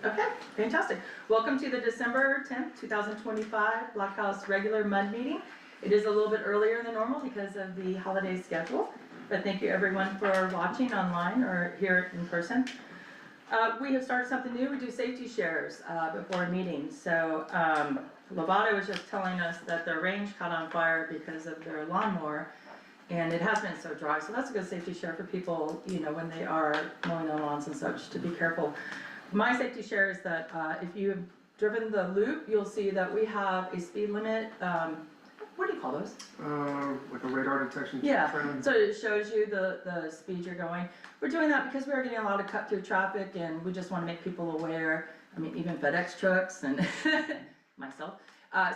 Okay, fantastic. Welcome to the December 10th, 2025 Blockhouse regular MUD meeting. It is a little bit earlier than normal because of the holiday schedule, but thank you everyone for watching online or here in person. We have started something new. We do safety shares before meetings. So Lovato was just telling us that their range caught on fire because of their lawnmower, and it has been so dry. So that's a good safety share for people, you know, when they are mowing their lawns and such, to be careful. My safety share is that if you've driven the loop, you'll see that we have a speed limit. What do you call those? Like a radar detection. Yeah, trend. so it shows you the speed you're going. We're doing that because we're getting a lot of cut through traffic, and we just want to make people aware. I mean, even FedEx trucks and myself.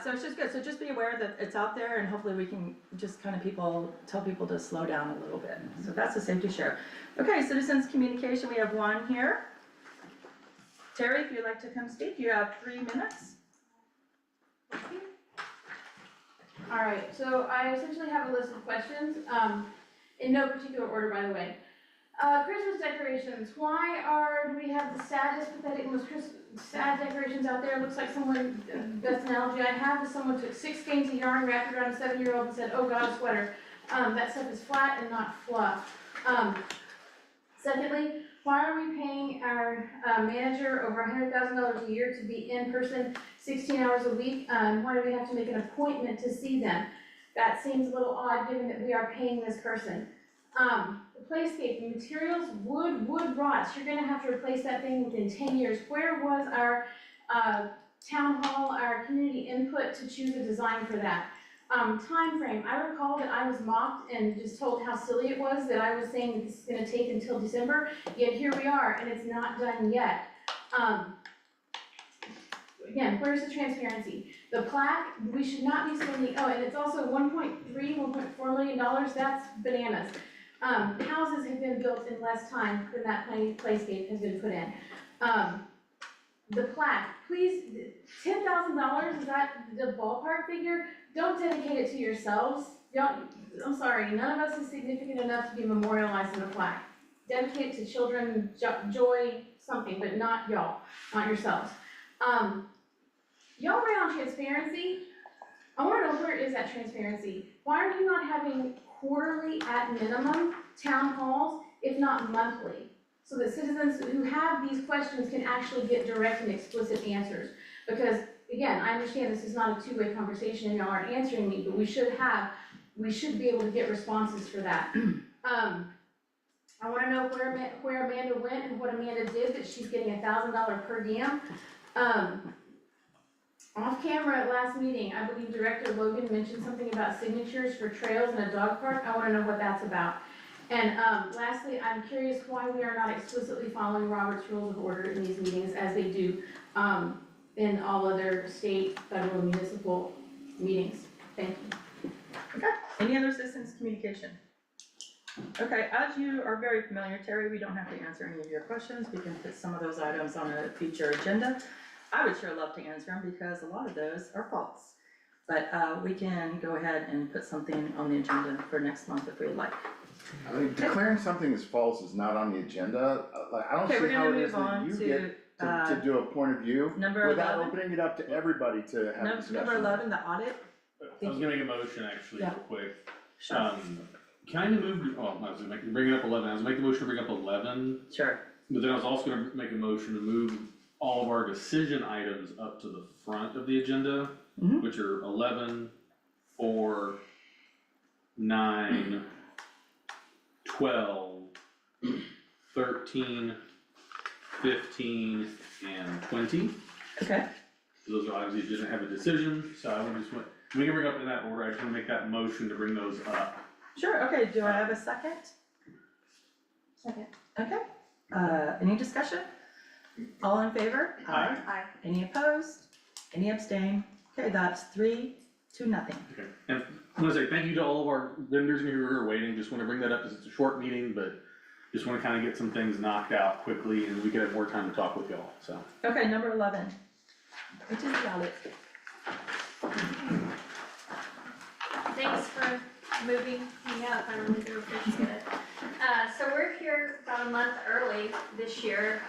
So it's just good. So just be aware that it's out there, and hopefully we can just kind of tell people to slow down a little bit. So that's a safety share. Okay, citizens communication, we have one here. Terry, if you'd like to come speak, you have 3 minutes. All right, so I essentially have a list of questions, in no particular order, by the way. Christmas decorations, do we have the saddest, pathetic, most sad decorations out there? Looks like someone, best analogy I have is someone took 6 skeins of yarn, wrapped it around a 7-year-old and said, oh God, a sweater. That stuff is flat and not fluff. Secondly, why are we paying our manager over $100,000 a year to be in person 16 hours a week? Why do we have to make an appointment to see them? That seems a little odd given that we are paying this person. The playscape, materials, wood rots. You're gonna have to replace that thing within 10 years. Where was our town hall, our community input to choose a design for that? Time frame. I recall that I was mocked and just told how silly it was that I was saying that this is gonna take until December, yet here we are and it's not done yet. Again, where's the transparency? The plaque, we should not be spending, oh, and it's also $1.4 million, that's bananas. Houses have been built in less time than that playscape has been put in. The plaque, please, $10,000, is that the ballpark figure? Don't dedicate it to yourselves. I'm sorry, none of us is significant enough to be memorialized in a plaque. Dedicate it to children, joy, something, but not y'all, not yourselves. Y'all ran on transparency. I wanna know, where is that transparency? Why are you not having quarterly at minimum town halls, if not monthly? So that citizens who have these questions can actually get direct and explicit answers. Because again, I understand this is not a two-way conversation and y'all aren't answering me, but we should be able to get responses for that. I wanna know where Amanda went and what Amanda did, that she's getting $1,000 per diem. Off camera at last meeting, I believe Director Logan mentioned something about signatures for trails in a dog park. I wanna know what that's about. And lastly, I'm curious why we are not explicitly following Robert's Rules of Order in these meetings as they do in all other state, federal, and municipal meetings. Thank you. Okay, any other citizens communication? Okay, as you are very familiar, Terry, we don't have to answer any of your questions. We can put some of those items on a future agenda. I would sure love to answer them because a lot of those are false. But we can go ahead and put something on the agenda for next month if we'd like. I mean, declaring something as false is not on the agenda. Like, I don't Okay, we're see how gonna it is move that on you to, get to do a point of view number without 11. opening it up to everybody to have a discussion. Number 11, the audit. I was gonna make a motion actually, Yeah. real quick. Sure. Can I move, I was gonna bring up 11, I was making the motion to bring up 11, Sure. but then I was also gonna make a motion to move all of our decision items up to the front of the agenda, Mhm. which are 11, 4, 9, 12, 13, 15, and 20. Okay. Those are items you didn't have a decision, so I would just want, we can bring up in that order, I just wanna make that motion to bring those up. Sure, okay, do I have a second? Second. Okay, any discussion? All in favor? Aye. Aye. Any opposed? Any abstain? Okay, that's 3-0. Okay, and I wanna say thank you to all of our vendors who are waiting, just wanna bring that up because it's a short meeting, but just wanna kinda get some things knocked out quickly and we can have more time to talk with y'all, so. Okay, number 11. Which is the audit. Thanks for moving me up, I really do appreciate it. So we're here about a month early this year,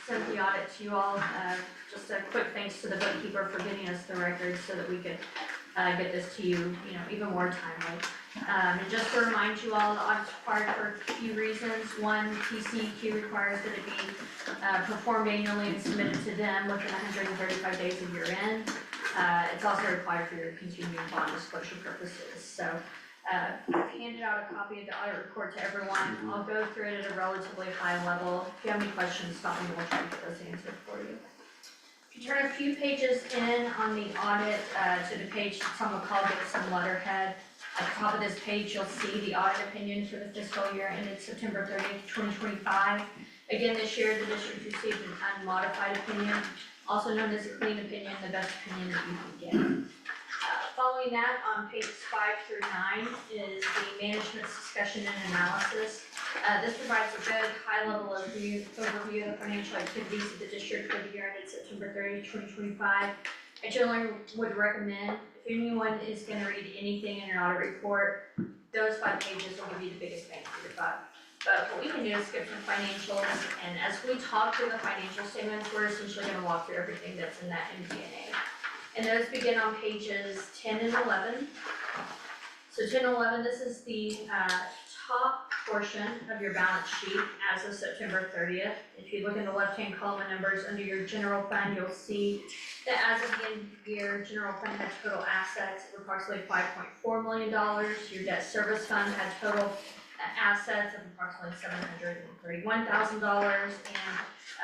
sent the audit to you all, just a quick thanks to the bookkeeper for getting us the records so that we could, get this to you, even more timely. And just to remind you all, the audit's required for a few reasons. One, TCEQ requires that it be, performed annually and submitted to them within 135 days of your end. It's also required for your continuing bond disclosure purposes, so. I've handed out a copy of the audit report to everyone. I'll go through it at a relatively high level. If you have any questions, stop me, we'll try to get those answered for you. If you turn a few pages in on the audit, to the page someone called it some letterhead, at the top of this page, you'll see the audit opinion for the fiscal year ended September 30th, 2025. Again, this year, the district received an unmodified opinion, also known as a clean opinion, the best opinion that you can get. Following that, on pages 5 through 9 is the management's discussion and analysis. This provides a good high-level overview of the financial activities of the district for the year ended September 30, 2025. I generally would recommend, if anyone is gonna read anything in an audit report, those 5 pages will give you the biggest bang for your buck. But what we can do is skip some financials, and as we talk through the financial statements, we're essentially gonna walk through everything that's in that MD&A. And those begin on pages 10 and 11. So 10 and 11, this is the top portion of your balance sheet as of September 30th. If you look in the left-hand column of numbers under your general fund, you'll see that as of the end of the year, general fund had total assets of approximately $5.4 million. Your debt service fund had total assets of approximately $731,000,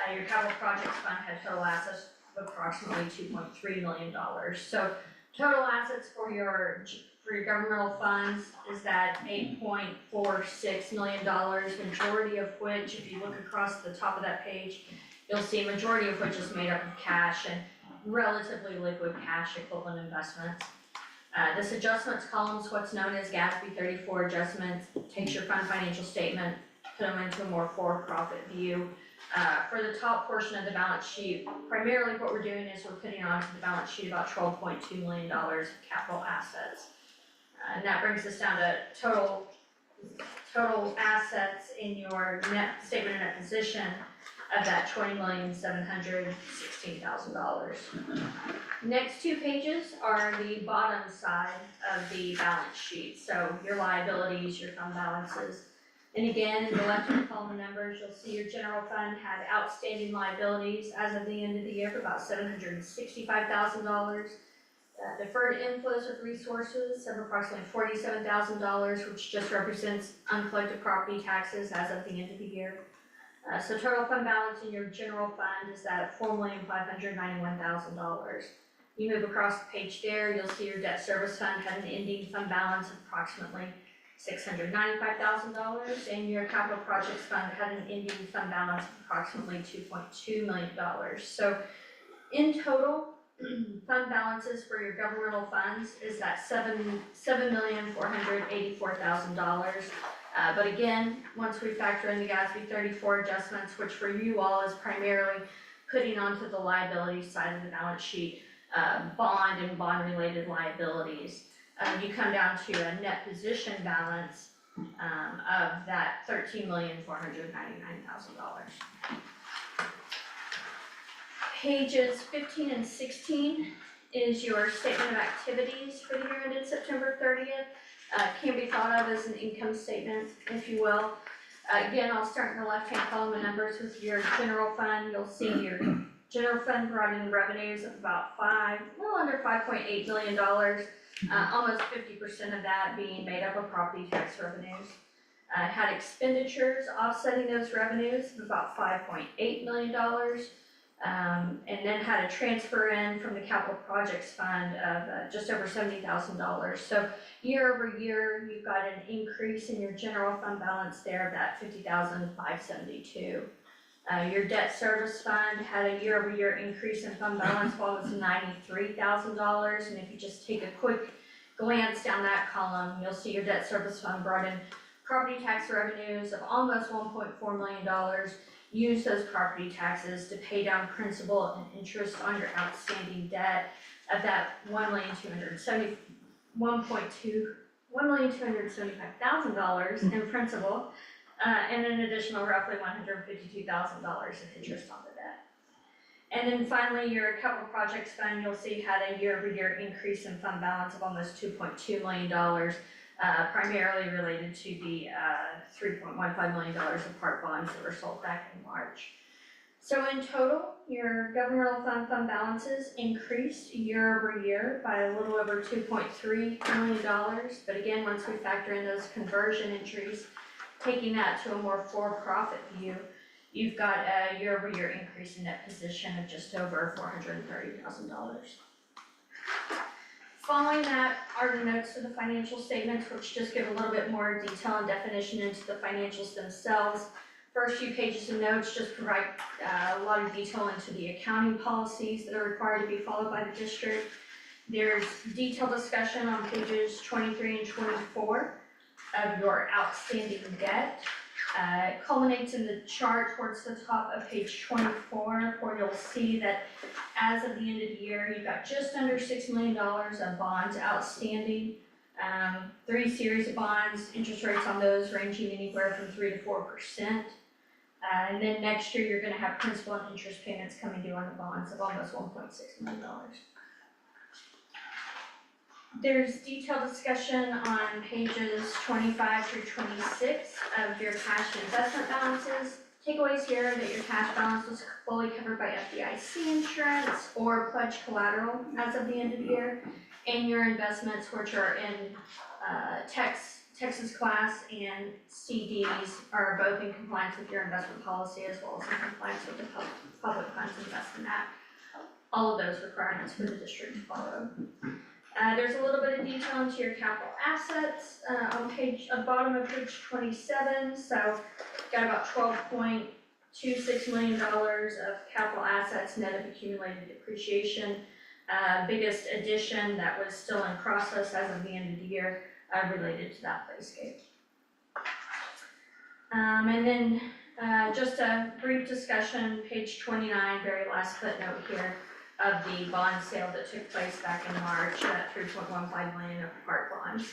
and your capital projects fund had total assets of approximately $2.3 million. So total assets for your governmental funds is that $8.46 million, majority of which, if you look across the top of that page, you'll see majority of which is made up of cash and relatively liquid cash equivalent investments. This adjustments column is what's known as GASB 34 adjustments, takes your fund financial statement, put them into a more for-profit view. For the top portion of the balance sheet, primarily what we're doing is we're putting onto the balance sheet about $12.2 million of capital assets. And that brings us down to total assets in your net statement of net position of that $20,716,000. Next 2 pages are the bottom side of the balance sheet, so your liabilities, your fund balances. And again, in the left-hand column of numbers, you'll see your general fund had outstanding liabilities as of the end of the year for about $765,000. Deferred inflows of resources of approximately $47,000, which just represents uncollected property taxes as of the end of the year. So total fund balance in your general fund is at $4,591,000. You move across the page there, you'll see your debt service fund had an ending fund balance of approximately $695,000, and your capital projects fund had an ending fund balance of approximately $2.2 million. So in total, fund balances for your governmental funds is that $7,484,000. But again, once we factor in the GASB 34 adjustments, which for you all is primarily putting onto the liability side of the balance sheet, bond and bond-related liabilities, you come down to a net position balance of that $13,499,000. Pages 15 and 16 is your statement of activities for the year ended September 30th. Can be thought of as an income statement, if you will. Again, I'll start in the left-hand column of numbers with your general fund. You'll see your general fund brought in revenues of about a little under $5.8 million, almost 50% of that being made up of property tax revenues. Had expenditures offsetting those revenues of about $5.8 million. And then had a transfer in from the capital projects fund of just over $70,000. So year over year, you've got an increase in your general fund balance there of that $50,572. Your debt service fund had a year over year increase in fund balance while it was $93,000. And if you just take a quick glance down that column, you'll see your debt service fund brought in property tax revenues of almost $1.4 million. Use those property taxes to pay down principal and interest on your outstanding debt of that $1,275,000 in principal. and an additional roughly $152,000 of interest on the debt. And then finally, your capital projects fund, you'll see had a year-over-year increase in fund balance of almost $2.2 million, primarily related to the $3.15 million of park bonds that were sold back in March. So in total, your governmental fund balances increased year over year by a little over $2.3 million. But again, once we factor in those conversion entries, taking that to a more for-profit view, you've got a year over year increase in net position of just over $430,000. Following that are the notes to the financial statements, which just give a little bit more detail and definition into the financials themselves. First few pages of notes just provide a lot of detail into the accounting policies that are required to be followed by the district. There's detailed discussion on pages 23 and 24 of your outstanding debt. It culminates in the chart towards the top of page 24, where you'll see that as of the end of the year, you've got just under $6 million of bonds outstanding. 3 series of bonds, interest rates on those ranging anywhere from 3 to 4%. And then next year, you're gonna have principal and interest payments coming due on the bonds of almost $1.6 million. There's detailed discussion on pages 25 through 26 of your cash and investment balances. Takeaways here are that your cash balance was fully covered by FDIC insurance or pledged collateral as of the end of the year, and your investments, which are in Texas class and CDs, are both in compliance with your investment policy as well as in compliance with the public funds investment act. All of those requirements for the district to follow. There's a little bit of detail into your capital assets on bottom of page 27. So got about $12.26 million of capital assets net of accumulated depreciation. Biggest addition that was still in process as of the end of the year related to that playscape. And then just a brief discussion, page 29, very last footnote here, of the bond sale that took place back in March, $3.15 million of park bonds.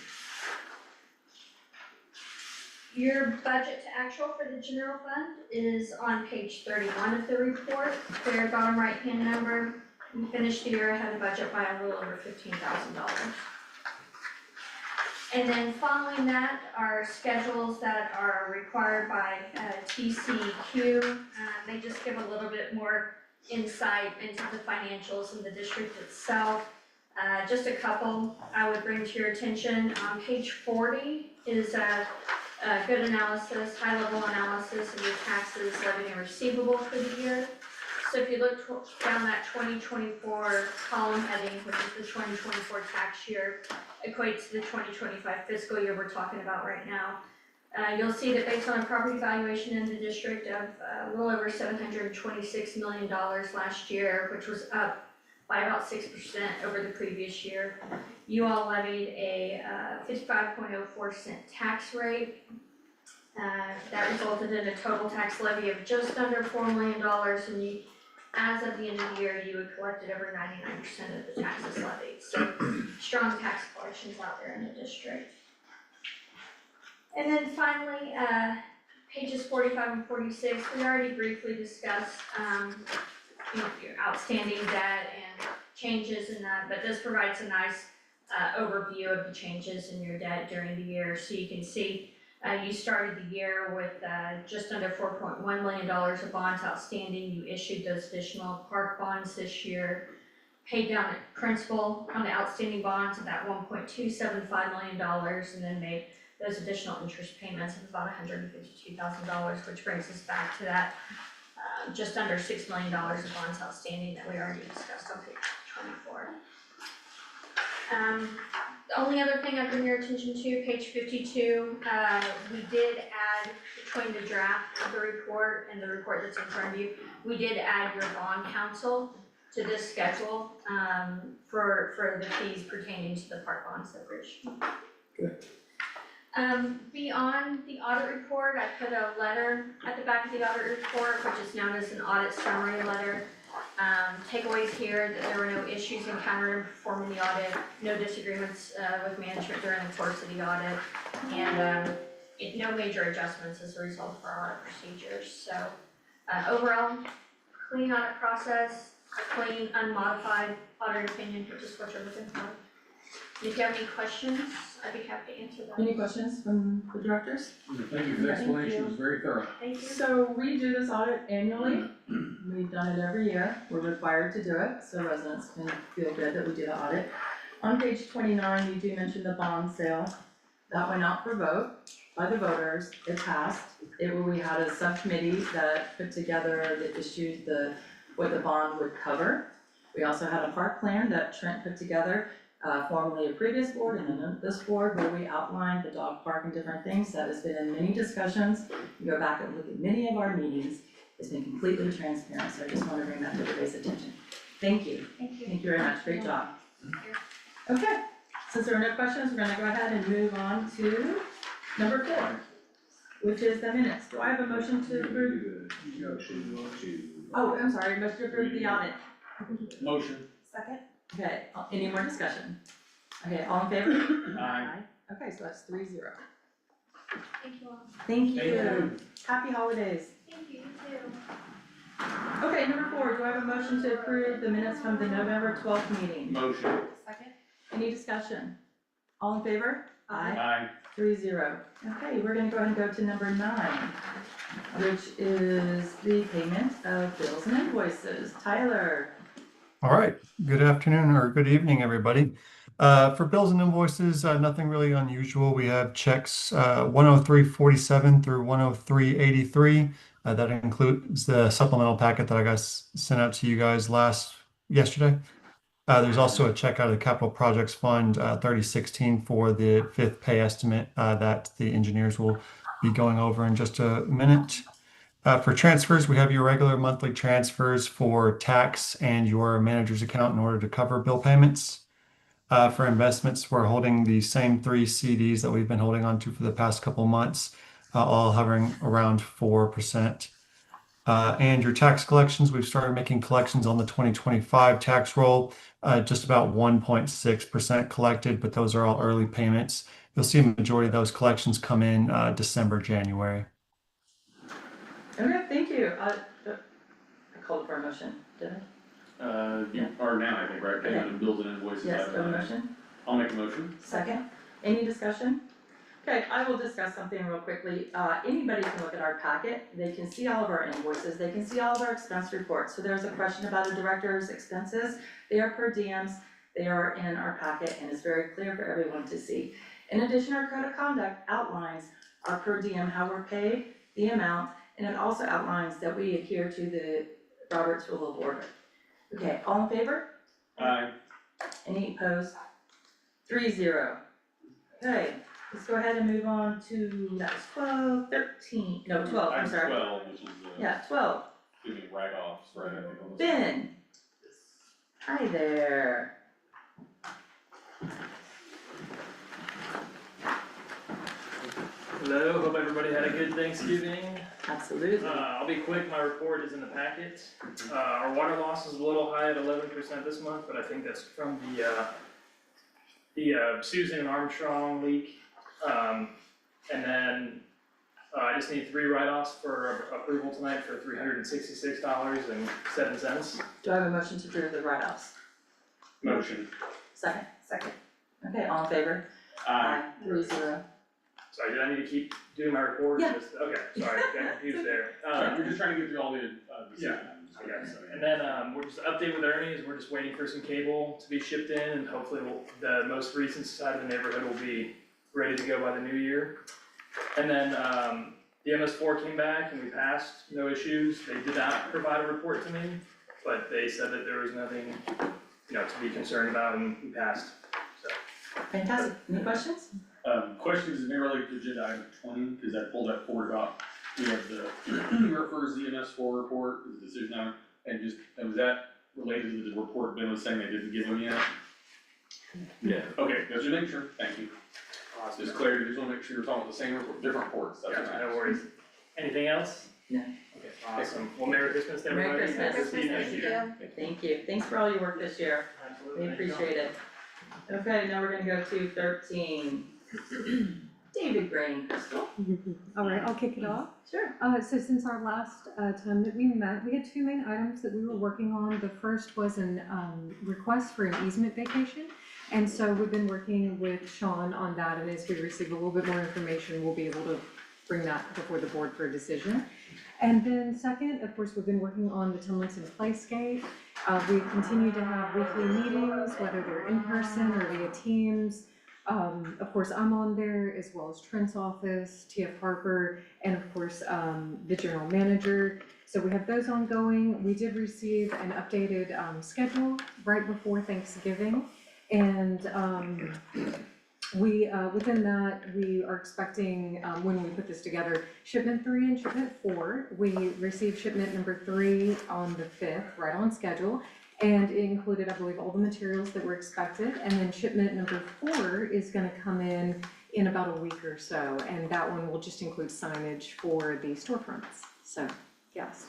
Your budget to actual for the general fund is on page 31 of the report, very bottom right hand number. We finished the year ahead of budget by a little over $15,000. And then following that are schedules that are required by TCEQ. They just give a little bit more insight into the financials in the district itself. Just a couple I would bring to your attention. On page 40 is a good analysis, high-level analysis of your taxes, levy and receivable for the year. So if you look down that 2024 column heading, which is the 2024 tax year, equates to the 2025 fiscal year we're talking about right now. You'll see that based on a property valuation in the district of a little over $726 million last year, which was up by about 6% over the previous year, you all levied a 55.04 cent tax rate. That resulted in a total tax levy of just under $4 million, and you, as of the end of the year, you had collected over 99% of the taxes levied. So strong tax collections out there in the district. And then finally, pages 45 and 46, we already briefly discussed your outstanding debt and changes in that, but this provides a nice overview of the changes in your debt during the year. So you can see you started the year with just under $4.1 million of bonds outstanding. You issued those additional park bonds this year, paid down principal on the outstanding bonds of that $1.275 million, and then made those additional interest payments of about $152,000, which brings us back to that just under $6 million of bonds outstanding that we already discussed on page 24. The only other thing I bring your attention to, page 52, we did add, between the draft of the report and the report that's in front of you, we did add your bond counsel to this schedule for the fees pertaining to the park bonds that were issued. Good. Beyond the audit report, I put a letter at the back of the audit report, which is known as an audit summary letter. Takeaways here, that there were no issues encountered in performing the audit, no disagreements with management during the course of the audit, and no major adjustments as a result of our audit procedures, so, overall, clean audit process, a clean, unmodified audit opinion, which is what you're looking for. And if you have any questions, I'd be happy to answer them. Any questions from the directors? Thank you for the explanation, it was very thorough. Thank you. So we do this audit annually. We've done it every year. We're required to do it, so residents can feel good that we do the audit. On page 29, you do mention the bond sale. That went out for vote by the voters. It passed. We had a subcommittee that put together, that issued what the bond would cover. We also had a park plan that Trent put together, formerly a previous board and then this board, where we outlined the dog park and different things. That has been in many discussions. You go back and look at many of our meetings. It's been completely transparent, so I just wanna bring that to everybody's attention. Thank you. Thank you. Thank you very much. Great job. Okay, since there are no questions, we're gonna go ahead and move on to number 4, which is the minutes. Do I have a motion to approve? Oh, I'm sorry, motion to approve the audit. Motion. Second. Okay, any more discussion? Okay, all in favor? Aye. Okay, so that's 3-0. Thank you all. Thank Thank you. you. Happy holidays. Thank you, you too. Okay, number 4, do I have a motion to approve the minutes from the November 12th meeting? Motion. Second. Any discussion? All in favor? Aye. 3-0. Okay, we're gonna go ahead and go to number 9, which is the payment of bills and invoices. Tyler? All right, good afternoon or good evening, everybody. For bills and invoices, nothing really unusual. We have checks 103.47 through 103.83. That includes the supplemental packet that I guys sent out to you guys yesterday. There's also a check out of the Capital Projects Fund 3016 for the 5th pay estimate that the engineers will be going over in just a minute. For transfers, we have your regular monthly transfers for tax and your manager's account in order to cover bill payments. For investments, we're holding the same 3 CDs that we've been holding on to for the past couple months, all hovering around 4%. And your tax collections, we've started making collections on the 2025 tax roll, just about 1.6% collected, but those are all early payments. You'll see a majority of those collections come in December, January. Okay, thank you. I called for a motion, did I? You are now, I think, right, payment of bills and invoices. Yes, item a nine. motion. I'll make a motion. Second. Any discussion? Okay, I will discuss something real quickly. Anybody can look at our packet. They can see all of our invoices. They can see all of our expense reports. So there's a question about a director's expenses. They are per diems. They are in our packet and it's very clear for everyone to see. In addition, our code of conduct outlines our per diem, how we're paid, the amount, and it also outlines that we adhere to the Robert's Rule of Order. Okay, all in favor? Aye. Any opposed? 3-0. Okay, let's go ahead and move on to, that was 12, 13, no, 12, I'm Item sorry. 12, which is Yeah, 12. doing write-offs, right, I think on this. Ben. Hi there. Hello, hope everybody had a good Thanksgiving. Absolutely. I'll be quick, my report is in the packet. Our water loss is a little high at 11% this month, but I think that's from the Susan and Armstrong leak. And then, I just need 3 write-offs for approval tonight for $366.07. Do I have a motion to approve the write-offs? Motion. Second? Second. Okay, all in favor? Aye. 3-0. Sorry, did I need to keep doing my report? Yeah. Okay, sorry, got confused there. We're just trying to get through all the, Yeah. I got it. And then, we're just update with earnings, we're just waiting for some cable to be shipped in, and hopefully the most recent side of the neighborhood will be ready to go by the new year. And then, the MS4 came back and we passed, no issues, they did not provide a report to me, but they said that there was nothing, to be concerned about, and we passed, so. Fantastic. Any questions? Questions in there related to agenda item 20, because I pulled that forward about, we have the, refers the MS4 report, the decision on it, and was that related to the report Ben was saying they didn't give them yet? Yeah. Okay, just to make sure, thank you. Just clarity, just wanna make sure you're talking about the same report, different reports, that's what Gotcha, matters. no worries. Anything else? No. Okay, awesome. Well, Merry Christmas to Merry everybody. Christmas. Good to see you next year. Thank you. Thanks for all your work this year. Absolutely. We appreciate it. Okay, now we're gonna go to 13. David Gray and Crystal. All right, I'll kick it off. Sure. So since our last time that we met, we had two main items that we were working on. The first was an request for an easement vacation. And so we've been working with Sean on that, and as we receive a little bit more information, we'll be able to bring that before the board for a decision. And then second, of course, we've been working on the Tomlinson Playscape. We continue to have weekly meetings, whether they're in person or via Teams. Of course, I'm on there, as well as Trent's office, TF Harper, and of course, the general manager. So we have those ongoing. We did receive an updated schedule right before Thanksgiving. And within that, we are expecting, when we put this together, shipment 3 and shipment 4. We received shipment number 3 on the 5th, right on schedule. And it included, I believe, all the materials that were expected. And then shipment number 4 is gonna come in about a week or so. And that one will just include signage for the storefronts. So, yes.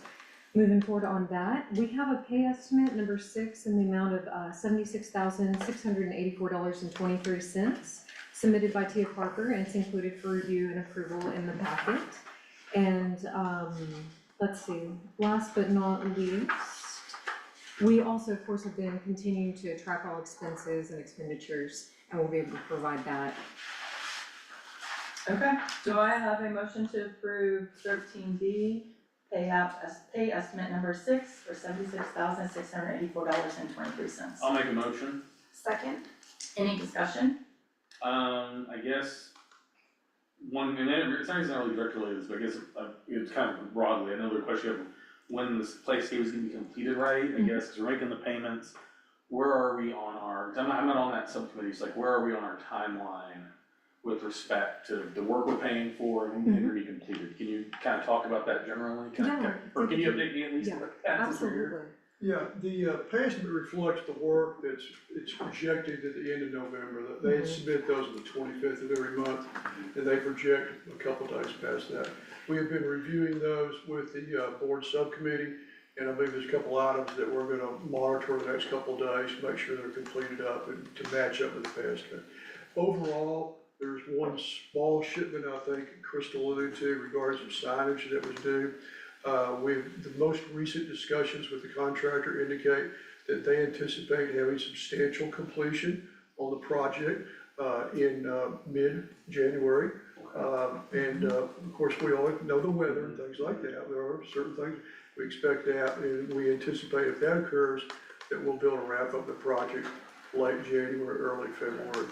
Moving forward on that, we have a pay estimate number 6 in the amount of $76,684.23 submitted by TF Harper, and it's included for review and approval in the packet. And let's see, last but not least, we also, of course, have been continuing to track all expenses and expenditures, and we'll be able to provide that. Okay, do I have a motion to approve 13B, pay estimate number 6 for $76,684.23? I'll make a motion. Second. Any discussion? I guess, one, and it's not really directly related to this, but I guess, it's kind of broadly, I know the question of when this playscape is gonna be completed, right, I guess, cause we're making the payments. Where are we on our, 'cause I'm not on that subcommittee, so like, where are we on our timeline with respect to the work we're paying for and when it's gonna be completed? Can you kind of talk about that generally? Or can you update me at least? Yeah, what that's for your- Absolutely. Yeah, the pay estimate reflects the work it's projected at the end of November. They submit those on the 25th of every month, and they project a couple days past that. We have been reviewing those with the board subcommittee, and I believe there's a couple items that we're gonna monitor the next couple of days to make sure they're completed up and to match up with the pay estimate. Overall, there's one small shipment, I think, Crystal alluded to, regarding some signage that was due. The most recent discussions with the contractor indicate that they anticipate having substantial completion on the project in mid-January. And of course, we all know the weather and things like that. There are certain things we expect that, and we anticipate if that occurs, that we'll be able to wrap up the project late January, early February.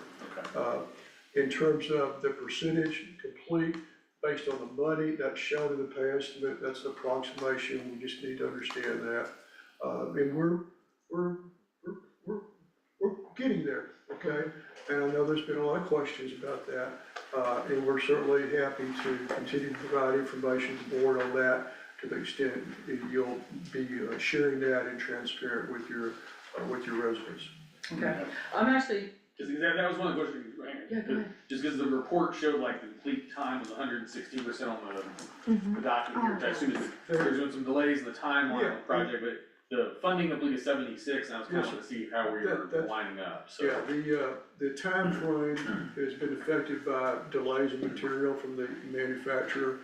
In terms of the percentage complete, based on the money that's shown in the pay estimate, that's an approximation, we just need to understand that. And we're getting there, okay? And I know there's been a lot of questions about that, and we're certainly happy to continue to provide information to the board on that to the extent that you'll be sharing that and transparent with your residents. Okay, I'm actually, Cause that was one of the questions, right? Yeah, go ahead. Just cause the report showed like the complete time was 116% on the document here, which I assume is, there's been some delays in the timeline of the project, but the funding, I believe, is 76, and I was kind of Yes, want to see how we were lining up, so. Yeah, the timeframe has been affected by delays in material from the manufacturer.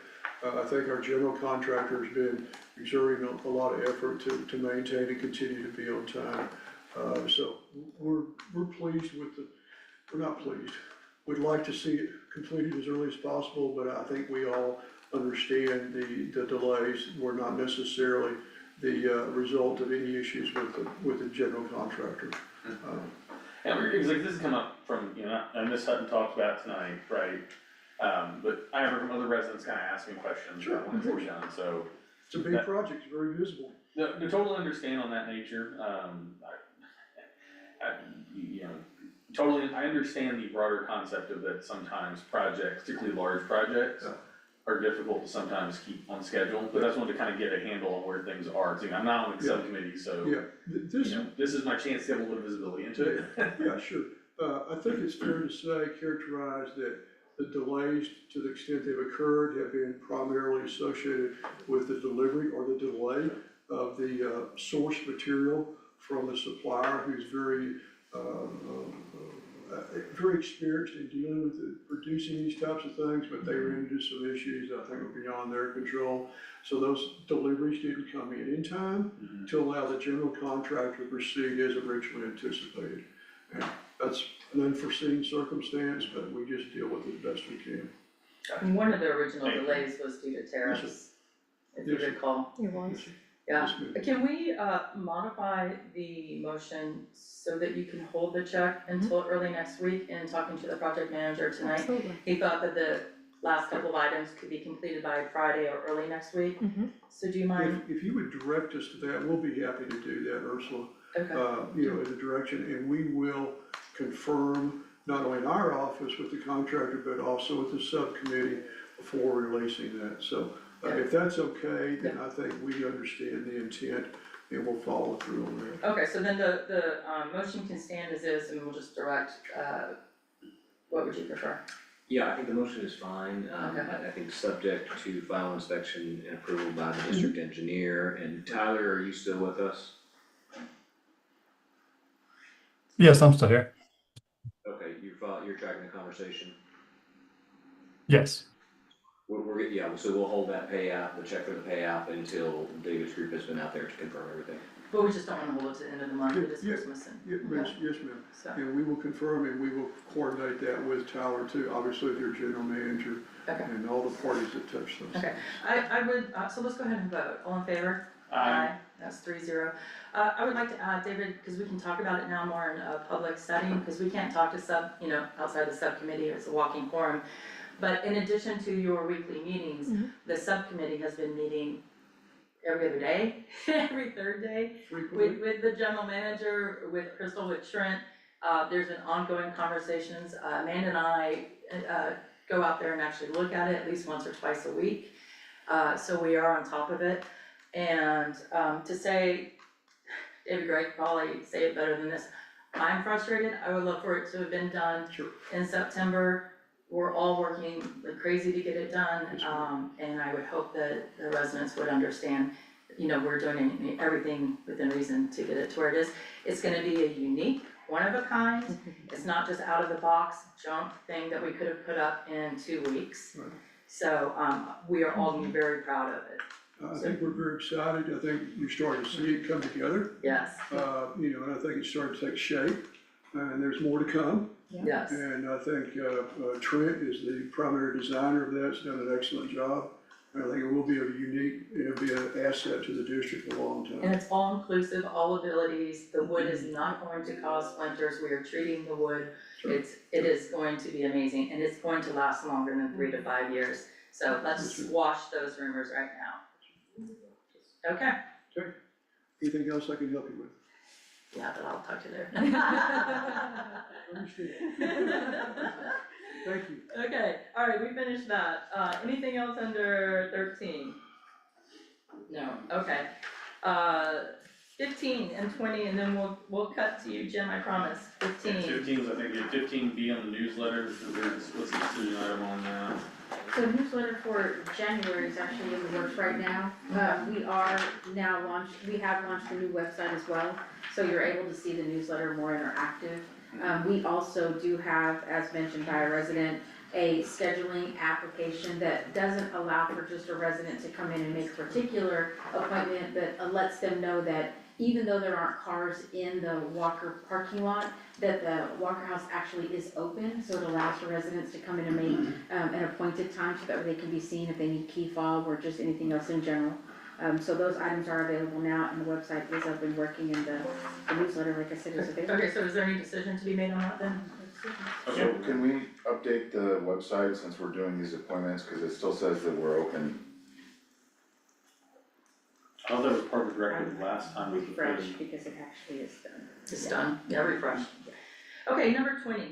I think our general contractor has been exerting a lot of effort to maintain and continue to be on time. So we're pleased with we're not pleased. We'd like to see it completed as early as possible, but I think we all understand the delays were not necessarily the result of any issues with the general contractor. And because like this has come up from, and Ms. Hutton talked about tonight, right? But I heard from other residents kind of asking questions Sure, about when it's done, so. It's a big project, it's very visible. No, totally understand on that nature, totally, I understand the broader concept of that sometimes projects, particularly large projects, Yeah. are difficult to sometimes keep on schedule, but that's one to kind of get a handle on where things are. I'm not on the subcommittee, so, Yeah, this is my chance to get a little visibility into it. Yeah, sure. I think it's fair to say, characterize that the delays, to the extent they've occurred, have been primarily associated with the delivery or the delay of the source material from the supplier, who's very very experienced in dealing with producing these types of things, but they ran into some issues that I think were beyond their control. So those deliveries didn't come in time to allow the general contractor to proceed as originally anticipated. And that's an unforeseen circumstance, but we just deal with it best we can. And one of the original delays was due to tariffs, if you Yes, sir. recall. It was. Yeah, Yes, ma'am. can we modify the motion so that you can hold the check until early next week? In talking to the project manager tonight, Absolutely. he thought that the last couple of items could be completed by Friday or early next week. Mhm. So do you mind? If you would direct us to that, we'll be happy to do that, Ursula. Okay, You know, in the direction, and we will confirm, not only in our office with the contractor, but also with the subcommittee before releasing that. So if that's okay, then I think we understand the intent and we'll follow through on that. okay, so then the motion can stand as is and we'll just direct, what would you prefer? Yeah, I think the motion is fine, Okay. I think subject to final inspection and approval by the district engineer, and Tyler, are you still with us? Yes, I'm still here. Okay, you're tracking the conversation? Yes. Yeah, so we'll hold that payout, the check for the payout until David's group has been out there to confirm everything. But we just don't wanna hold it to the end of the month, it is Yeah, Christmas and. Yes, ma'am. So, And we will confirm and we will coordinate that with Tyler too, obviously with your general manager okay, and all the parties that touch those. okay, I would, so let's go ahead and vote, all in favor? That's 3-0. I would like to add, David, because we can talk about it now more in a public setting, because we can't talk to outside the subcommittee, it's a walking forum. But in addition to your weekly meetings, the subcommittee has been meeting every other day, every third day, Frequently, with the general manager, with Crystal, with Trent. There's been ongoing conversations, Amanda and I, go out there and actually look at it at least once or twice a week. So we are on top of it. And to say, David Gray could probably say it better than this, I'm frustrated, I would love for it to have been done Sure. in September. We're all working like crazy to get it done, Yes, ma'am. and I would hope that the residents would understand, we're doing everything within reason to get it to where it is. It's gonna be a unique, one of a kind, it's not just out of the box junk thing that we could have put up in 2 weeks. Right. So, we are all gonna be very proud of it, I think we're very excited, I think you're starting to see it come together, yes, and I think it's starting to take shape, and there's more to come. yes. And I think Trent is the primary designer of that, has done an excellent job. And I think it will be it'll be an asset to the district for a long And time. it's all inclusive, all abilities, the wood is not going to cause splinters, we are treating the wood. Sure. It is going to be amazing, and it's going to last longer than 3 to 5 years. So let's squash those rumors right now. Okay, Anything else I can help you with? yeah, but I'll talk to you there. Understand. Thank you. Okay, alright, we finished that. Anything else under 13? No, okay. 15 and 20, and then we'll cut to you, Jim, I promise. 15. 15 is, I think, 15B on the newsletter, what's the decision item on that? So newsletter for January is actually in the works right now. We have launched a new website as well, so you're able to see the newsletter more interactive. We also do have, as mentioned by a resident, a scheduling application that doesn't allow for just a resident to come in and make a particular appointment, but lets them know that even though there aren't cars in the Walker parking lot, that the Walker House actually is open, so it allows for residents to come in and make an appointed time so that they can be seen if they need key fob or just anything else in general. So those items are available now, and the website is up and working, and the newsletter, like I said, is available. Okay, so is there any decision to be made on that then? So can we update the website since we're doing these appointments, cause it still says that we're open? I thought that was part of the directive last time with the. Refresh, because it actually is done. It's done, yeah, refresh. Okay, number 20,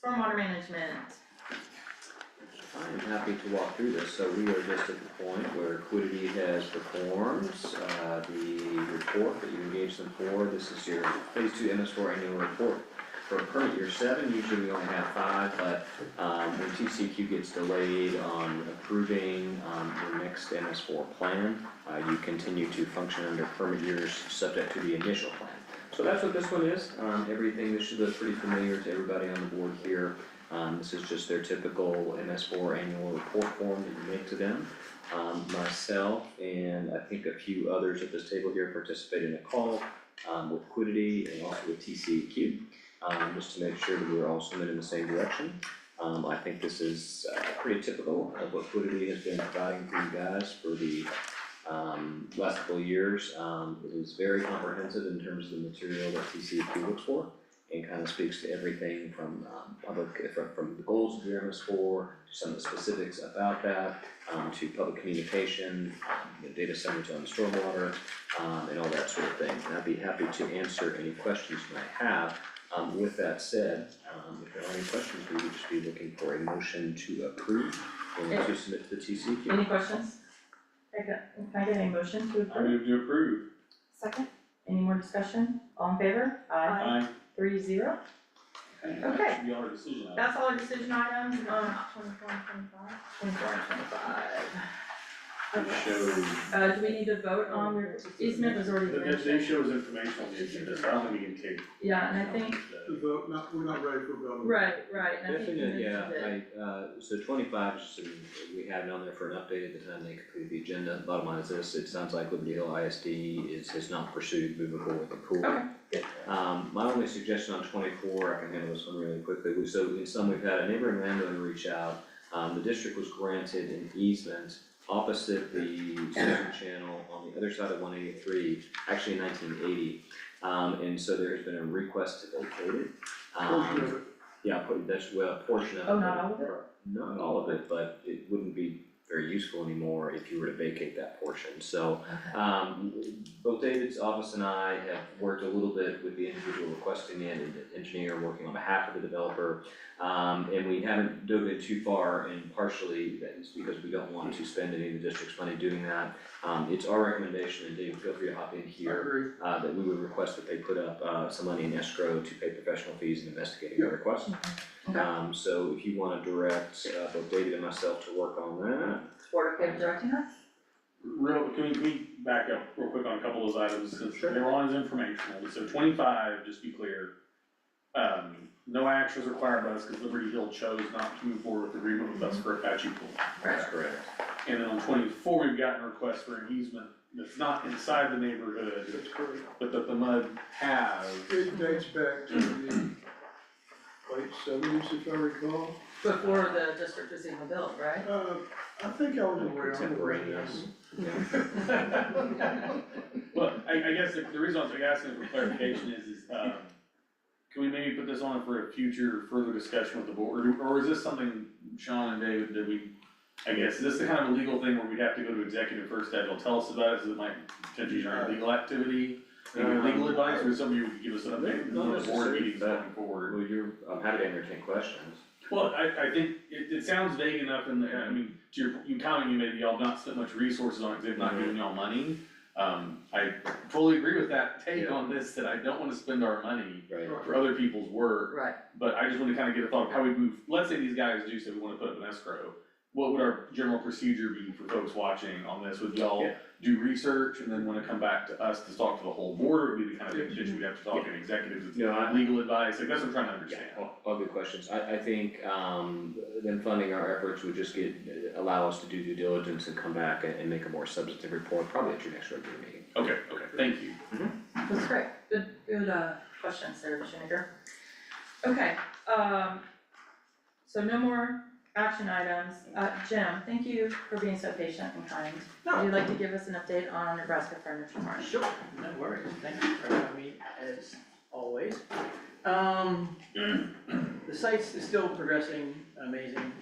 stormwater management. I'm happy to walk through this, so we are just at the point where Quiddity has performed, the report that you engaged them for. This is your phase 2 MS4 annual report. For permit year 7, usually we only have 5, but when TCQ gets delayed on approving your next MS4 plan, you continue to function under permit years subject to the initial plan. So that's what this one is, everything, this should look pretty familiar to everybody on the board here. This is just their typical MS4 annual report form that you make to them. Myself and I think a few others at this table here participated in a call, with Quiddity and also with TCEQ, just to make sure that we're all swimming in the same direction. I think this is, pretty typical of what Quiddity has been providing for you guys for the last couple of years. It is very comprehensive in terms of the material that TCEQ looks for, and kind of speaks to everything from from the goals of your MS4, to some of the specifics about that, to public communication, the data centers on stormwater, and all that sort of thing. And I'd be happy to answer any questions you might have. With that said, if there are any questions, we would just be looking for a motion to approve and to submit to the TCEQ. Any questions? Can I get a motion to I approve? move to approve. Second? Any more discussion? All in favor? Aye. 3-0. That Okay. should be all our decision items. That's all our decision items, 24 and 25. 24 and 25. It shows, Do we need to vote on your easement was already the finished? day shows information on the agenda, so I don't think we can take. Yeah, and I think, The vote, we're not ready for a vote. right, and I think you Definitely, yeah, mentioned it. so 25, we had it on there for an update at the time they completed the agenda. Bottom line is this, it sounds like Liberty Hill ISD has not pursued moving forward with the pool. Okay, good. My only suggestion on 24, I can handle this one really quickly, so in some, we've had a neighboring landowner reach out. The district was granted an easement opposite the Susan Channel on the other side of 183, actually in 1980. And so there has been a request to vacate it. Portion of it. Yeah, that's, well, a portion of it. Oh, not all of it? Not all of it, but it wouldn't be very useful anymore if you were to vacate that portion. So, both David's office and I have worked a little bit with the individual requesting it and the engineer working on behalf of the developer. And we haven't dug in too far, and partially that is because we don't want to spend any of the district's money doing that. It's our recommendation, and David, feel free to hop in I here, agree. that we would request that they put up, some money in escrow to pay professional fees in investigating the request. Okay. So if you wanna direct, both David and myself to work on that. Board okay with directing us? Can we back up real quick on a couple of those items, since Sure. they were on as informational, so 25, just be clear. No action is required by us, because Liberty Hill chose not to move forward with the agreement with us for Apache Pool. That's correct. And then on 24, we've gotten a request for an easement that's not inside the neighborhood, That's correct. but that the MUD has. It dates back to the late 70s, if I recall. Before the district was even built, right? I think I was around. Contemporaneous. Well, I guess the reason I was asking for clarification is, can we maybe put this on for a future further discussion with the board, or is this something, Sean and David, that we, I guess, is this the kind of a legal thing where we'd have to go to executive first, that will tell us about it, so it might potentially generate legal activity? Maybe legal advice, or somebody who could give us an update Not on the board necessarily, meetings but- going forward? Well, I'm happy to entertain questions. Well, I think it sounds vague enough, and I mean, to your comment you made, y'all have not spent much resources on it, 'cause they've not given y'all money. I fully agree with that take Yeah. on this, that I don't wanna spend our money Right. for other people's work, Right. but I just wanna kinda get a thought of how we move, let's say these guys do say we wanna put up an escrow. What would our general procedure be for folks watching on this? Would y'all Yeah. do research and then wanna come back to us to talk to the whole board, or would be the kind of petition we'd have to talk in executives, it's No, I- legal advice, like that's what I'm trying to understand. All good questions. I think, them funding our efforts would just allow us to do due diligence and come back and make a more substantive report, probably at your next regular meeting. Okay, thank you. That's great, good questions there, Visionator. Okay, so no more action items. Jim, thank you for being so patient and kind. Would you like to give us an update on Nebraska Furniture Mart? Sure, no worries, thank you for having me as always. The site's still progressing amazing,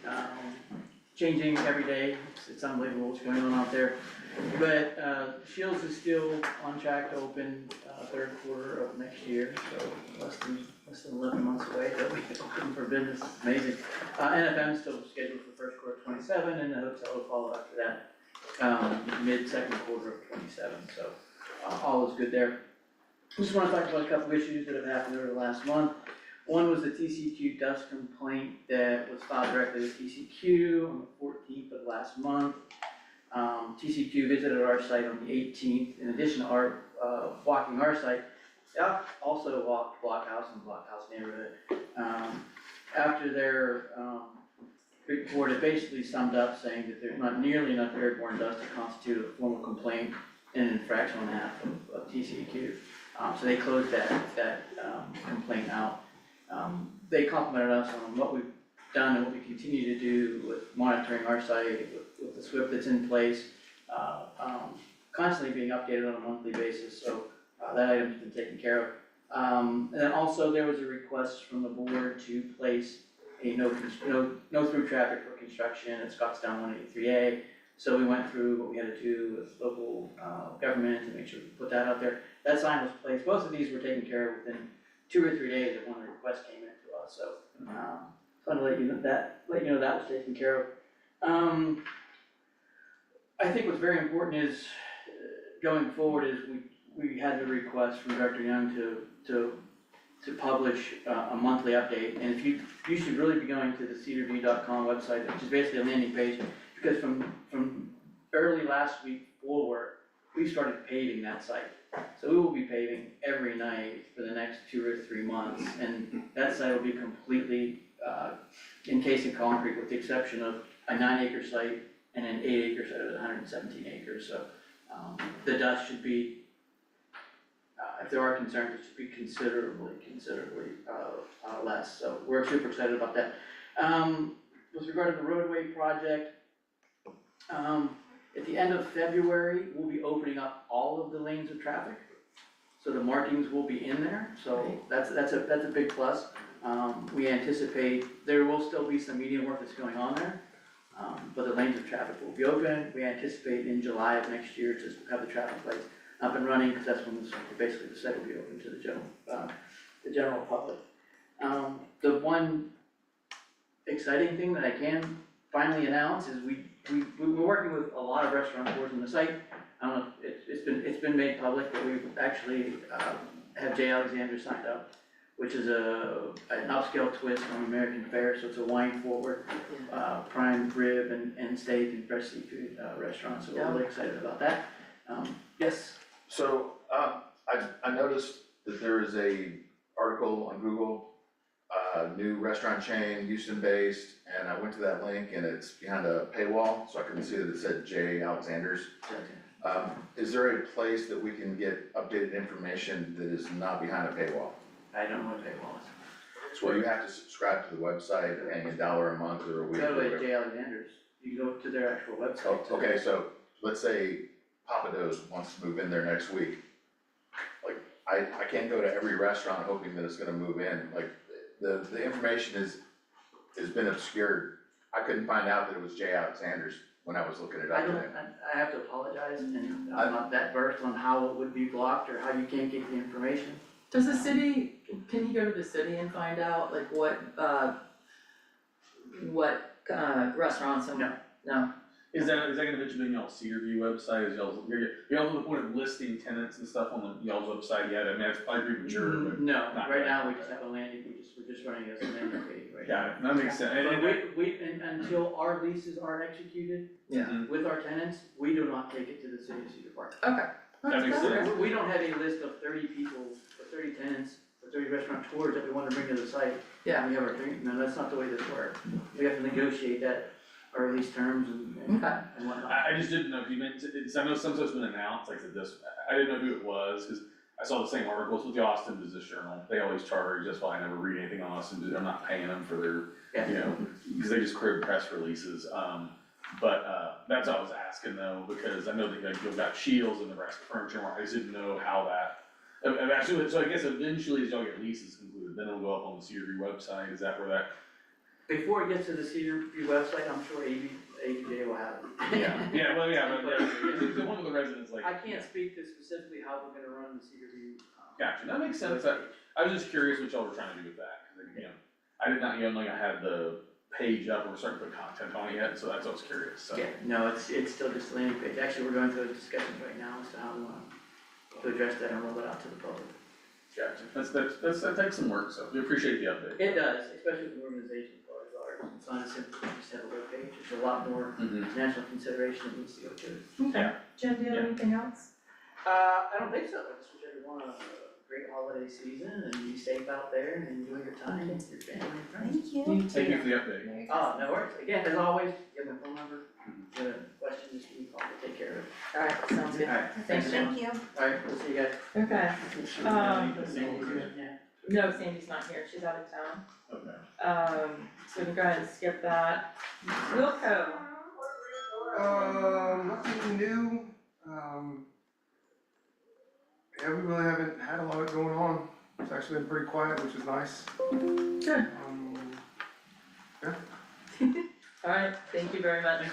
changing every day, it's unbelievable what's going on out there. But Shields is still on track to open third quarter of next year, so less than 11 months away, they'll be open for business, it's amazing. NFM's still scheduled for first quarter of 27, and the hotel will follow after that, mid-second quarter of 27, so all is good there. Just wanna talk about a couple issues that have happened over the last month. One was the TCQ dust complaint that was filed directly with TCQ on the 14th of last month. TCQ visited our site on the 18th, in addition to walking our site, I also walked Blockhouse and Blockhouse neighborhood. After their, report, it basically summed up saying that there's not nearly enough airborne dust to constitute a formal complaint in an infraction and a half of TCEQ. So they closed that complaint out. They complimented us on what we've done and what we continue to do with monitoring our site, with the SWIP that's in place, constantly being updated on a monthly basis, so that item's been taken care of. And then also there was a request from the board to place a no through traffic for construction at Scottsdale 183A. So we went through what we had to do with local government to make sure we put that out there. That sign was placed, both of these were taken care of within 2 or 3 days of when the request came in to us, so, just wanted to let you know that was taken care of. I think what's very important is, going forward is we had the request from Director Young to publish a monthly update, and you should really be going to the cedarview.com website, which is basically a landing page, because from early last week forward, we started paving that site. So we will be paving every night for the next 2 or 3 months, and that site will be completely encased in concrete, with the exception of a 9-acre site and an 8-acre site of 117 acres, so the dust should be, if there are concerns, it should be considerably less, so we're super excited about that. With regard to the roadway project, at the end of February, we'll be opening up all of the lanes of traffic. So the markings will be in there, so that's a big plus. We anticipate there will still be some median work that's going on there, but the lanes of traffic will be open. We anticipate in July of next year to have the traffic lights up and running, because that's when basically the site will be open to the general public. The one exciting thing that I can finally announce is we're working with a lot of restaurateurs on the site. I don't know if it's been made public, but we've actually have J. Alexander signed up, which is an upscale twist on American fare, so it's a wine forward, prime rib and steak and fresh seafood restaurant, so we're really excited about that. Yes? So, I noticed that there is a article on Google, new restaurant chain, Houston-based, and I went to that link and it's behind a paywall, so I couldn't see that it said J. Alexander's. Is there a place that we can get updated information that is not behind a paywall? I don't know what paywall is. So you have to subscribe to the website, paying $1 a month or a week. Go or to whatever. J. Alexander's, you go to their actual website. Oh, okay, so let's say Papa Do's wants to move in there next week. Like, I can't go to every restaurant hoping that it's gonna move in, like, the information has been obscured. I couldn't find out that it was J. Alexander's when I was looking it up today. I have to apologize, and I'm not that versed on how it would be blocked or how you can't get the information. Does the city, can you go to the city and find out like what restaurants and? No. Is that gonna eventually be on y'all's Cedarview website, is y'all's, you're also the point of listing tenants and stuff on the y'all's website yet? I mean, it's probably premature, but. No, not right yet. now, we just have a landing, we're just running as a landing page right now. Got it, that makes sense. And- But we, until our leases are executed Yeah. with our tenants, we do not take it to the city of Cedar Park. Okay. That makes That's sense. fair. We don't have a list of 30 people, or 30 tenants, or 30 restaurateurs that we wanna bring to the site. Yeah. We have our thing, no, that's not the way this works. We have to negotiate that, our lease terms and Okay. whatnot. I just didn't know if you meant, I know some stuff's been announced, like I said, this, I didn't know who it was, cause I saw the same articles with the Austin Business Journal, they always charge, that's why I never read anything on Austin, I'm not paying them for their, you know, cause they just crib press releases, that's all I was asking though, because I know that like, you've got Shields and Nebraska Furniture Mart, I just didn't know how that, actually, so I guess eventually as y'all get leases concluded, then it'll go up on the Cedarview website, is that where that? Before it gets to the Cedar View website, I'm sure ABJ will have it. Yeah, but the one with the residents like. I can't speak to specifically how we're gonna run the Cedar View. Gotcha, that makes sense, I was just curious what y'all were trying to do with that, cause you know, I did not even know I had the page up, or we're starting to put content on it yet, so that's what I was curious, so. Yeah, no, it's still just a landing page. Actually, we're going through discussions right now as to how we want to address that and roll it out to the public. Gotcha, that takes some work, so we appreciate the update. It does, especially with an organization as large as ours. It's not as simple as just have a web page. There's a lot more national consideration that needs to go to it. Okay. Jen, do you have Yeah. anything else? I don't think so. I just wish everyone a great holiday season and be safe out there and enjoy your time with your family and friends. Thank you. Thank you for the update. Oh, no worries. Again, as always, you have my phone number. The question, just give me a call, we'll take care of it. Alright, sounds good. Alright, Thanks, so Thank much. you. Alright, we'll see you guys. Okay, Yeah. no, Sandy's not here, she's out of town. Okay. So we can go ahead and skip that. Wilco, Nothing new, yeah, we really haven't had a lot going on, it's actually been pretty quiet, which is nice. good, alright, thank you very much.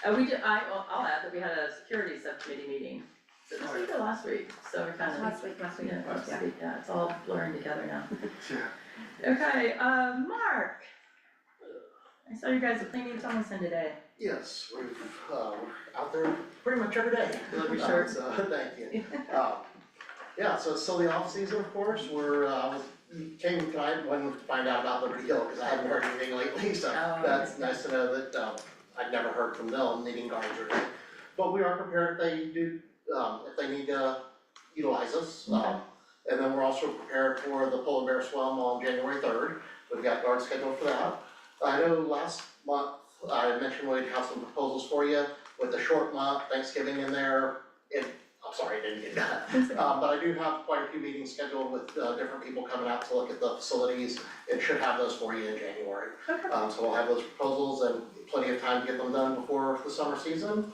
I'll add that we had a security subcommittee meeting, so this week or last week, so we're kind of. Last week. Yeah, last week, yeah, it's all blurring together now. Yeah. Okay, Mark. I saw you guys at Cleaning Tomlinson today. Yes, we're out there pretty much every day. Love your shirt. So, thank you. Yeah, so it's still the off season, of course, came tonight, wanted to find out about Liberty Hill, cause I haven't heard anything lately, so Oh, that's nice to know that, I'd never heard from them needing guards or anything. But we are prepared if they do, if they need to utilize us. Okay. And then we're also prepared for the Polar Bear Swim on January 3rd. We've got guards scheduled for that. I know last month I mentioned we'd have some proposals for you with a short month, Thanksgiving in there. I'm sorry, I didn't get that. But I do have quite a few meetings scheduled with different people coming out to look at the facilities and should have those for you in January. Okay. So we'll have those proposals and plenty of time to get them done before the summer season.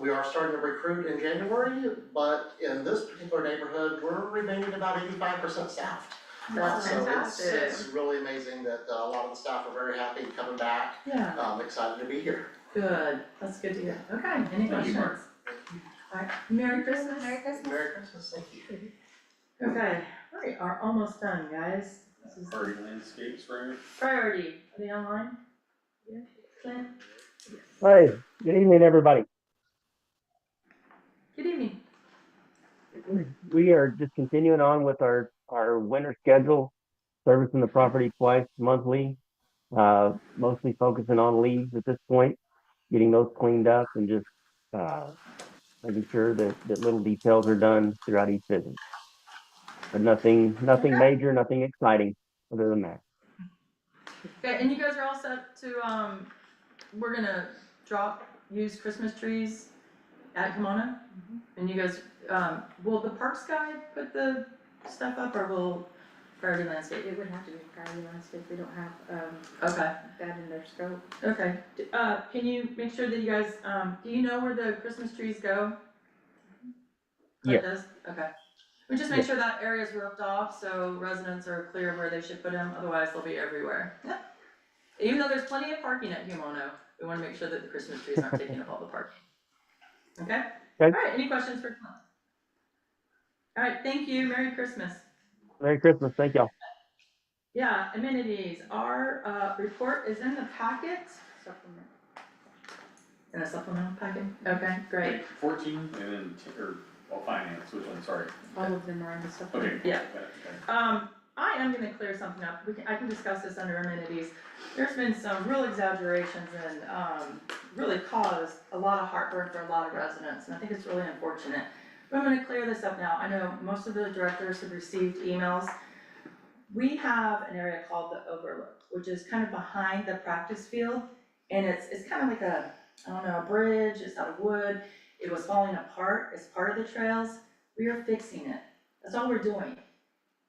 We are starting to recruit in January, but in this particular neighborhood, we're remaining about 85% staffed. That's So fantastic. it's really amazing that a lot of the staff are very happy coming back, Yeah, excited to be here. good, that's good to hear. Okay, any Thank you, questions? Mark. Alright, Merry Christmas. Merry Christmas. Merry Christmas, thank you. Okay, we are almost done, guys. This is Party landscapes, right? priority. Are they online? Yeah. Clint, Hi, good evening, everybody. good evening. We are just continuing on with our winter schedule, servicing the property twice monthly. Mostly focusing on leaves at this point, getting those cleaned up and just making sure that little details are done throughout each visit. But nothing major, nothing exciting other than that. Okay, and you guys are all set to, we're gonna use Christmas trees at Kimona? And you guys, will the Parks guy put the stuff up or will Priority Landscape? It would have to be priority landscape, we don't have, Okay, that in their scope. okay. Can you make sure that you guys, do you know where the Christmas trees go? Yes. It does? Okay. We just make sure that area's roped off, so residents are clear where they should put them, otherwise they'll be everywhere. Yeah. Even though there's plenty of parking at Humono, we wanna make sure that the Christmas trees aren't taking up all the parking. Okay? Okay. Alright, any questions for Clint? Alright, thank you, Merry Christmas. Merry Christmas, thank y'all. Yeah, amenities, our, report is in the packet. Supplement. In a supplemental packet? Okay, great. 14 and then, finance, which one, sorry? All of them are in the supplement. Okay. Yeah. Okay. I am gonna clear something up, I can discuss this under amenities. There's been some real exaggerations and, really caused a lot of heartburn for a lot of residents, and I think it's really unfortunate. But I'm gonna clear this up now, I know most of the directors have received emails. We have an area called the Overlook, which is kind of behind the practice field, and it's kind of like a, I don't know, a bridge, it's out of wood. It was falling apart as part of the trails, we are fixing it, that's all we're doing.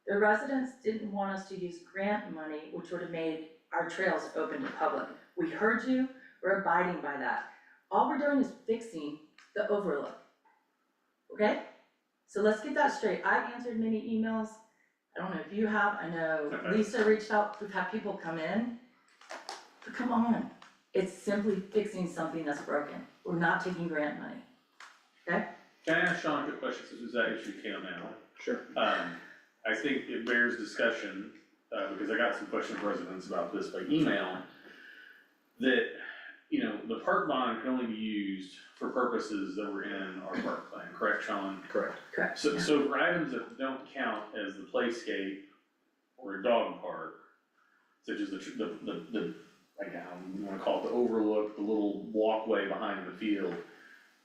The residents didn't want us to use grant money, which would have made our trails open to public. We heard you, we're abiding by that. All we're doing is fixing the overlook. Okay? So let's get that straight. I've answered many emails. I don't know if you have, I know Lisa reached out, we've had people come in. But come on, it's simply fixing something that's broken. We're not taking grant money. Okay? Can I ask Sean a quick question, since that issue came out? Sure. I think it bears discussion, because I got some questions from residents about this by email, that, you know, the park bond can only be used for purposes that were in our park plan, correct, Sean? Correct. Correct. So for items that don't count as the playscape or a dog park, such as the like, you wanna call it the overlook, the little walkway behind the field,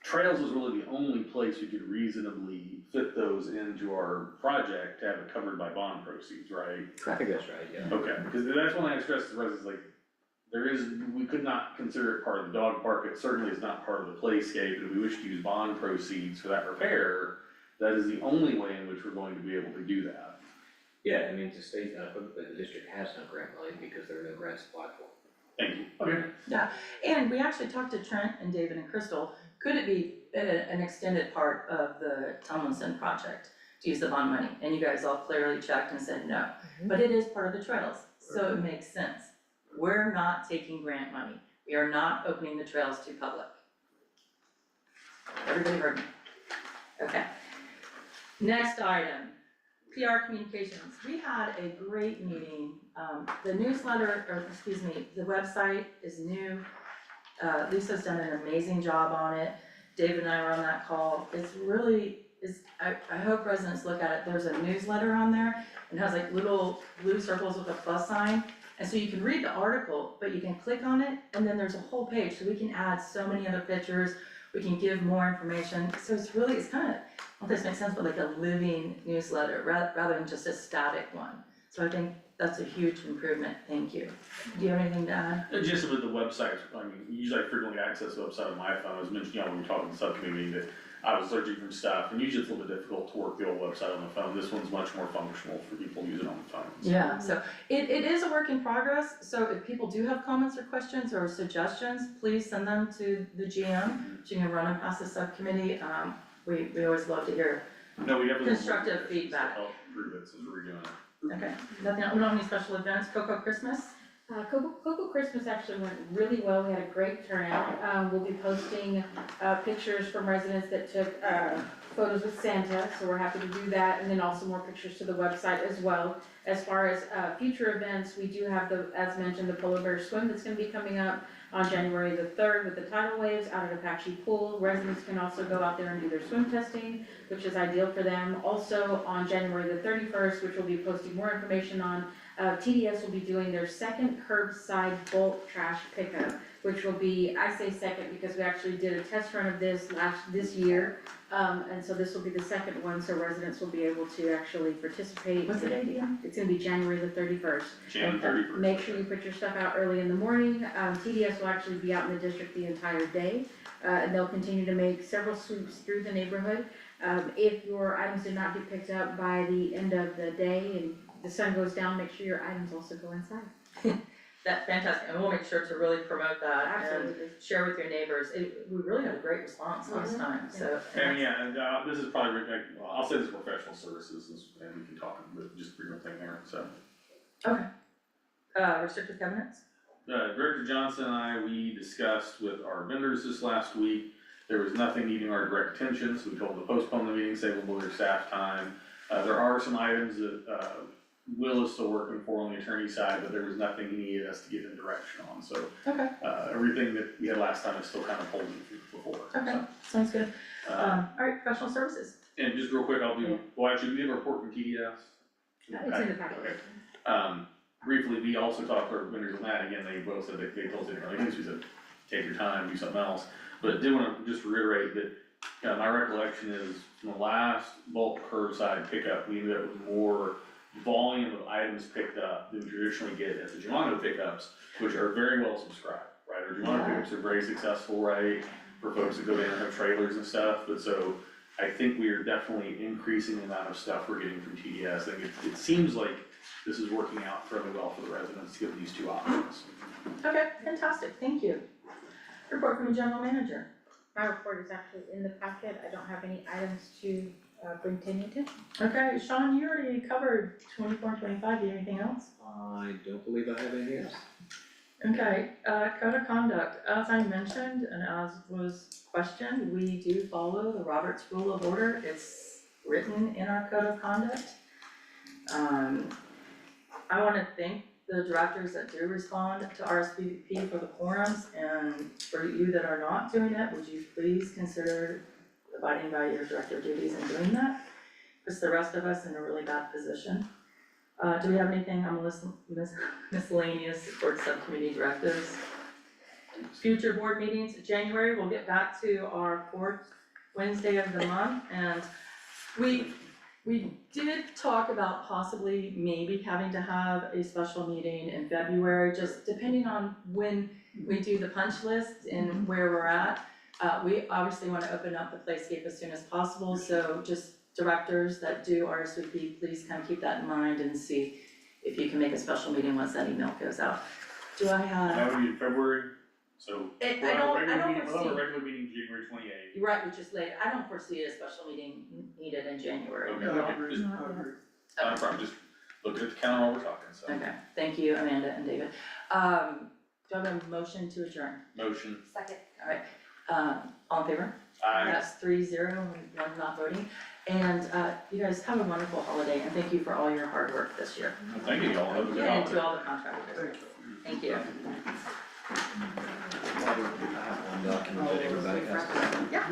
trails was really the only place we could reasonably fit those into our project to have it covered by bond proceeds, right? I think that's right, yeah. Okay, because that's one thing I stressed to the residents, like, we could not consider it part of the dog park, it certainly is not part of the playscape, and if we wish to use bond proceeds for that repair, that is the only way in which we're going to be able to do that. Yeah, I mean, to state unequivocally, the district has no grant money because there are no grants applied for. Thank you. Okay. And we actually talked to Trent and David and Crystal, could it be an extended part of the Tomlinson project to use the bond money? And you guys all clearly checked and said no, but it is part of the trails, so it makes sense. We're not taking grant money, we are not opening the trails to public. Everybody heard me? Okay. Next item, PR communications. We had a great meeting. The newsletter, or excuse me, the website is new. Lisa's done an amazing job on it. David and I were on that call. It's really, I hope residents look at it. There's a newsletter on there and it has like little blue circles with a plus sign. And so you can read the article, but you can click on it and then there's a whole page. So we can add so many other pictures. We can give more information. So it's kind of, I don't know if this makes sense, but like a living newsletter rather than just a static one. So I think that's a huge improvement. Thank you. Do you have anything to add? Just with the website, I mean, usually I frequently access the website on my phone, I was mentioning, when we were talking to the subcommittee, that I was searching for stuff, and usually it's a little bit difficult to work the old website on the phone, this one's much more functional for people using it on the phone. Yeah, so it is a work in progress, so if people do have comments or questions or suggestions, please send them to the GM. She can run them past the subcommittee. We always love to hear. No, we definitely. Constructive feedback. Help improve it, since we're doing it. Okay, nothing, we don't have any special events, Cocoa Christmas? Cocoa Christmas actually went really well, we had a great turnout. We'll be posting, pictures from residents that took, photos with Santa, so we're happy to do that, and then also more pictures to the website as well. As far as, future events, we do have as mentioned, the Polar Bear Swim that's gonna be coming up on January the 3rd with the tidal waves out at Apache Pool. Residents can also go out there and do their swim testing, which is ideal for them. Also on January the 31st, which we'll be posting more information on, TDS will be doing their second curbside bulk trash pickup, which will be, I say second because we actually did a test run of this this year. And so this will be the second one, so residents will be able to actually participate. What's the date again? It's gonna be January the 31st. January 31st. Make sure you put your stuff out early in the morning. TDS will actually be out in the district the entire day. And they'll continue to make several sweeps through the neighborhood. If your items did not get picked up by the end of the day and the sun goes down, make sure your items also go inside. That's fantastic, and we'll make sure to really promote that and Absolutely. share with your neighbors. We really had a great response last time, so. And this is probably, well, I'll say this is professional services, and we can talk, but just bring one thing there, so. Okay. Restricted covenants? Director Johnson and I, we discussed with our vendors this last week, there was nothing needing our direct attention, so we told them to postpone the meeting, save them their staff time. There are some items that, Will is still working for on the attorney side, but there was nothing he needed us to give him direction on, so. Okay. Everything that we had last time is still kind of holding before, Okay, so. sounds good. Alright, professional services. And just real quick, actually, we have a report from TDS. It's in the packet. Okay. Briefly, we also talked to our vendors on that, again, they both said they told us different things, we said, take your time, do something else. But I did wanna just reiterate that, my recollection is, from the last bulk curbside pickup, we ended up with more volume of items picked up than we traditionally get at the Germano pickups, which are very well subscribed, right? Our Germano pickups are very successful, right, for folks that go in and have trailers and stuff, but so I think we are definitely increasing the amount of stuff we're getting from TDS. I think it seems like this is working out fairly well for the residents to give these two options. Okay, fantastic, thank you. Report from the general manager. My report is actually in the packet. I don't have any items to bring to your attention. Okay, Sean, you already covered 24 and 25, do you have anything else? I don't believe I have anything else. Okay, code of conduct, as I mentioned and as was questioned, we do follow the Roberts Rule of Order, it's written in our code of conduct. I wanna thank the directors that do respond to RSVP for the forums, and for you that are not doing it, would you please consider abiding by your director duties and doing that? Puts the rest of us in a really bad position. Do we have anything on the list, miscellaneous for subcommittee directives? Future board meetings, January, we'll get back to our fourth Wednesday of the month, and we did talk about possibly maybe having to have a special meeting in February, just depending on when we do the punch list and where we're at. We obviously wanna open up the playscape as soon as possible, so just directors that do RSVP, please kind of keep that in mind and see if you can make a special meeting once that email goes out. Do I have? That would be in February, so I we'll have a don't regular meeting, we'll have a foresee, regular meeting January 28th. you're right, which is late, I don't foresee a special meeting needed in January. Okay, I okay, agree, just, I agree. not a problem, just looking at the calendar while we're talking, so. Okay, thank you, Amanda and David. Do I have a motion to adjourn? Motion. Second. Alright, all in favor? Aye. That's 3-0, one not voting. And, you guys have a wonderful holiday, and thank you for all your hard work this year. Thank you, y'all, have a good And holiday. to all the contractors. Thank you. I have one document that everybody has to. Yeah.